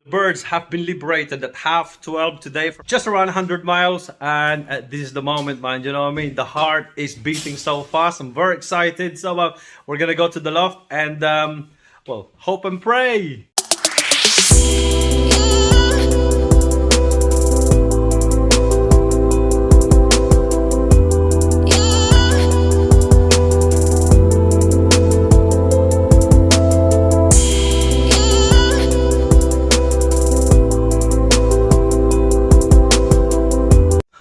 Birds have been liberated at 12:30 today for just around 100 miles, and this is the moment, man. You know what I mean? The heart is beating so fast. I'm very excited. So we're gonna go to the loft and well, hope and pray.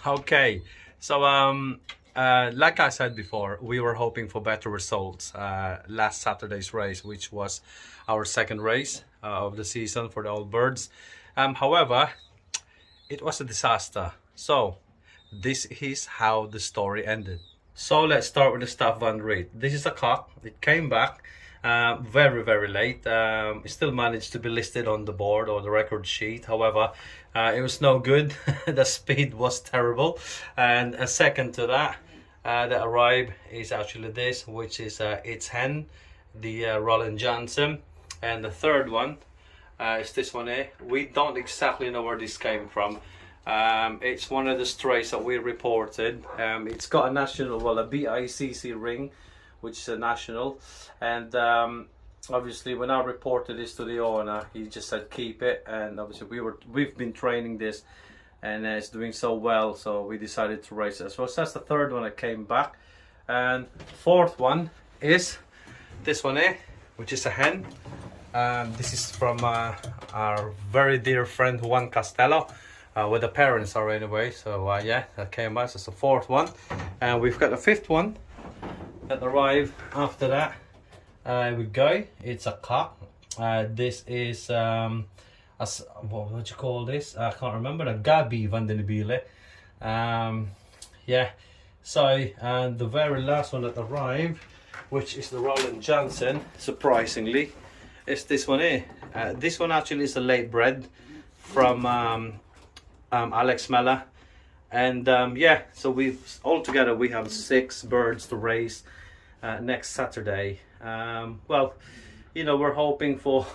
Okay, so like I said before, we were hoping for better results last Saturday's race, which was our second race of the season for the old birds. However, it was a disaster. So this is how the story ended. So let's start with the Staff Van Reed. This is a cock. It came back very late. It still managed to be listed on the board or the record sheet. However, it was no good. The speed was terrible. And a second to that, that arrived is actually this, which is its hen, the Roland Johnson. And the third one is this one here. We don't exactly know where this came from. It's one of the strays that we reported. It's got a national, well, a BICC ring, which is a national, and obviously when I reported this to the owner, he just said keep it. And obviously we've been training this, and it's doing so well, so we decided to race it. So that's the third one that came back. And fourth one is this one here, which is a hen. This is from our very dear friend Juan Castello, where the parents are anyway. So yeah, that came back. So that's the fourth one, and we've got the fifth one that arrived after that. We go. It's a cock. This is what would you call this? I can't remember. A Gabi van den Biele. Yeah. So and the very last one that arrived, which is the Roland Johnson, surprisingly, is this one here. This one actually is a late bred from Alex Mella. And yeah, so altogether we have 6 birds to race next Saturday. Well, you know, we're hoping for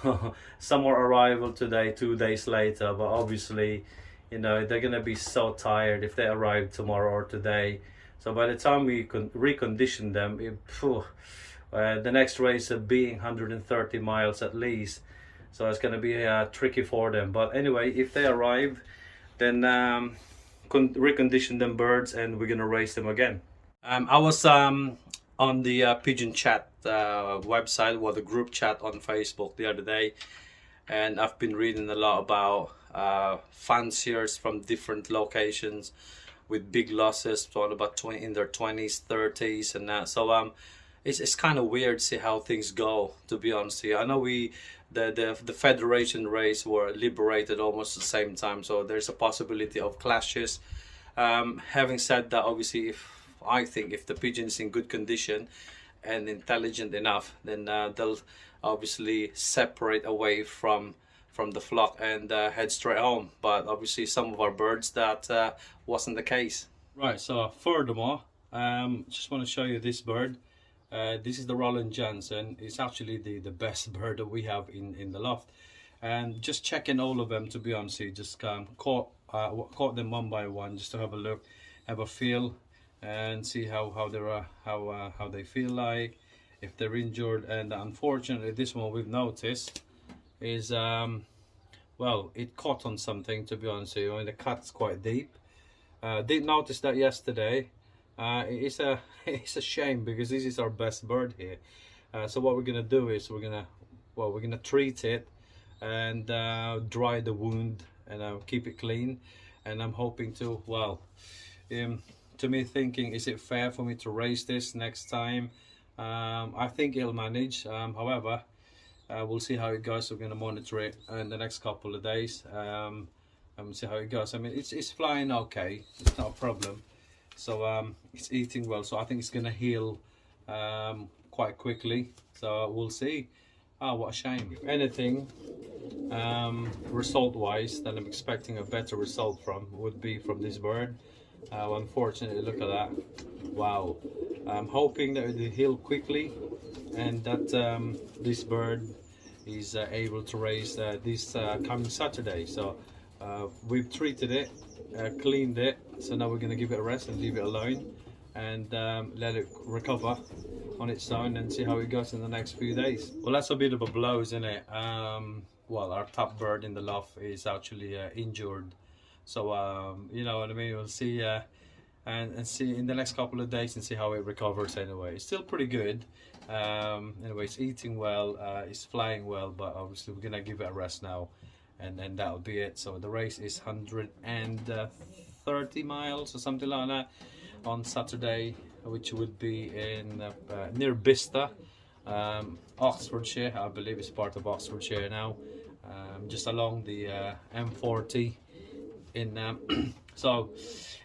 some more arrival today, 2 days later, but obviously, you know, they're gonna be so tired if they arrive tomorrow or today. So by the time we can recondition them, the next race being 130 miles at least, so it's gonna be tricky for them. But anyway, if they arrive, then recondition them birds and we're gonna race them again. I was on the Pigeon chat website, or the group chat on Facebook the other day, and I've been reading a lot about fanciers from different locations with big losses, talking about in their 20s, 30s and that. So it's kind of weird to see how things go, to be honest here. I know the federation race were liberated almost at the same time, so there's a possibility of clashes. Having said that, obviously I think if the pigeon is in good condition and intelligent enough, then they'll obviously separate away from the flock and head straight home. But obviously some of our birds, that wasn't the case. Right, so furthermore, just want to show you this bird. This is the Roland Johnson. It's actually the best bird that we have in the loft, and just checking all of them, to be honest, just caught them one by one just to have a look, have a feel, and see how they're how they feel like, if they're injured. And unfortunately this one we've noticed is well, it caught on something, to be honest with you, and the cut's quite deep. Did notice that yesterday. It's a shame, because this is our best bird here. So what we're gonna do is we're gonna treat it and dry the wound and keep it clean. And I'm hoping to, well, to me thinking, is it fair for me to raise this next time? I think it'll manage. However, we'll see how it goes. We're gonna monitor it in the next couple of days and see how it goes. I mean, it's flying okay. It's not a problem. So it's eating well, so I think it's gonna heal quite quickly. So we'll see. Oh, what a shame. If anything, result wise, that I'm expecting a better result from would be from this bird. Unfortunately, look at that. Wow. I'm hoping that it will heal quickly, and that this bird is able to race this coming Saturday. So we've treated it, cleaned it, so now we're going to give it a rest and leave it alone and let it recover on its own and see how it goes in the next few days. Well, that's a bit of a blow, isn't it? Well, our top bird in the loft is actually injured, so you know what I mean. We'll see and see in the next couple of days and see how it recovers. Anyway, it's still pretty good. Anyway, it's eating well, it's flying well, but obviously we're gonna give it a rest now, and then that'll be it. So the race is 130 miles or something like that on Saturday, which would be in near Bicester, Oxfordshire. I believe it's part of Oxfordshire now, just along the M40 in so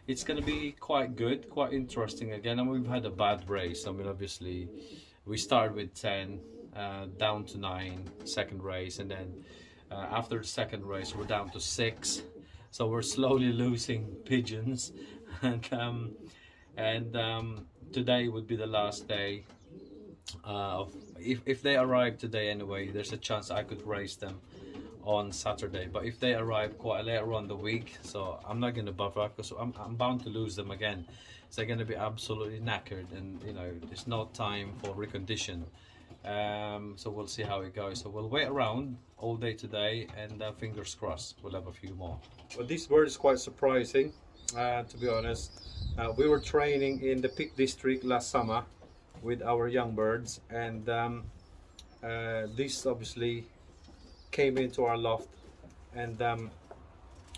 it's going to be quite good, quite interesting again. And we've had a bad race. I mean, obviously we started with 10 down to 9 second race, and then after the second race we're down to 6, so we're slowly losing pigeons. And today would be the last day if they arrive today anyway, there's a chance I could race them on Saturday. But if they arrive quite later on the week, so I'm not going to bother, because I'm bound to lose them again. So they're going to be absolutely knackered, and you know, there's no time for recondition. So we'll see how it goes. So we'll wait around all day today, and fingers crossed we'll have a few more. Well, this bird is quite surprising, to be honest. We were training in the Peak District last summer with our young birds, and this obviously came into our loft, and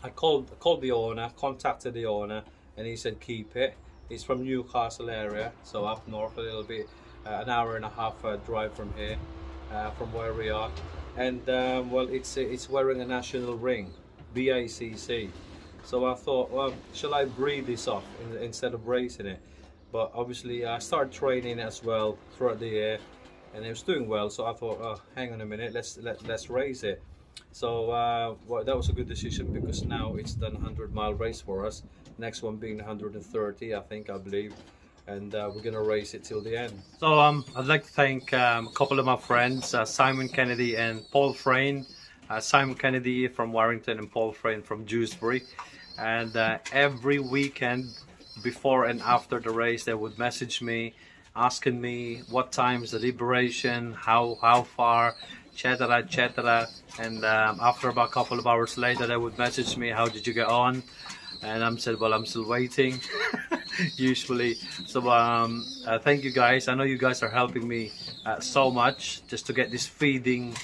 I called the owner, contacted the owner, and he said keep it. It's from Newcastle area, so up north a little bit, an hour and a half drive from here, from where we are. And well, it's wearing a national ring, BACC. So I thought, well, shall I breed this off instead of racing it? But obviously I started training as well throughout the year, and it was doing well. So I thought, oh, hang on a minute, let's race it. So well, that was a good decision, because now it's done a 100-mile race for us. Next one being 130, I believe, and we're gonna race it till the end. So I'd like to thank a couple of my friends, Simon Kennedy and Paul Frayne. Simon Kennedy from Warrington and Paul Frayne from Dewsbury. And every weekend before and after the race, they would message me asking me what time's the liberation, how far, etc. And after about a couple of hours later, they would message me, how did you get on? And I'm said, well, I'm still waiting usually. So thank you guys. I know you guys are helping me so much just to get this feeding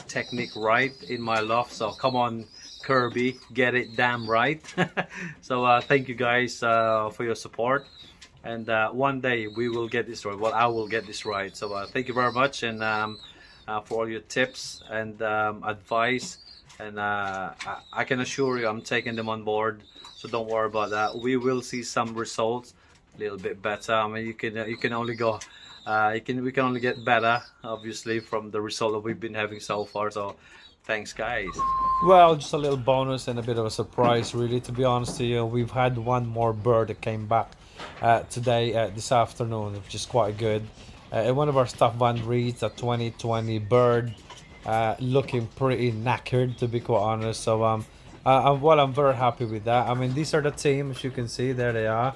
technique right in my loft. So come on, Kirby, get it damn right. So thank you guys for your support, and one day we will get this right. Well, I will get this right. So thank you very much, and for all your tips and advice, and I can assure you I'm taking them on board, so don't worry about that. We will see some results a little bit better. I mean, you can only go we can only get better, obviously, from the result that we've been having so far. So thanks, guys. Well, just a little bonus and a bit of a surprise, really, to be honest with you. We've had one more bird that came back today, this afternoon, which is quite good. One of our Stuff Van Reeds, a 2020 bird, looking pretty knackered, to be quite honest. So I'm very happy with that. I mean, these are the team, as you can see, there they are.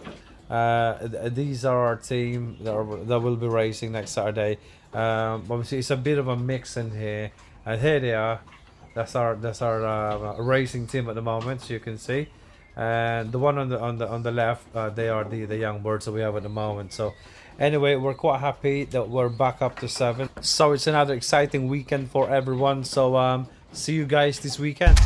These are our team that will be racing next Saturday. Obviously it's a bit of a mix in here, and here they are. That's our racing team at the moment, as you can see. And the one on the left, they are the young birds that we have at the moment. So anyway, we're quite happy that we're back up to 7. So it's another exciting weekend for everyone. So see you guys this weekend.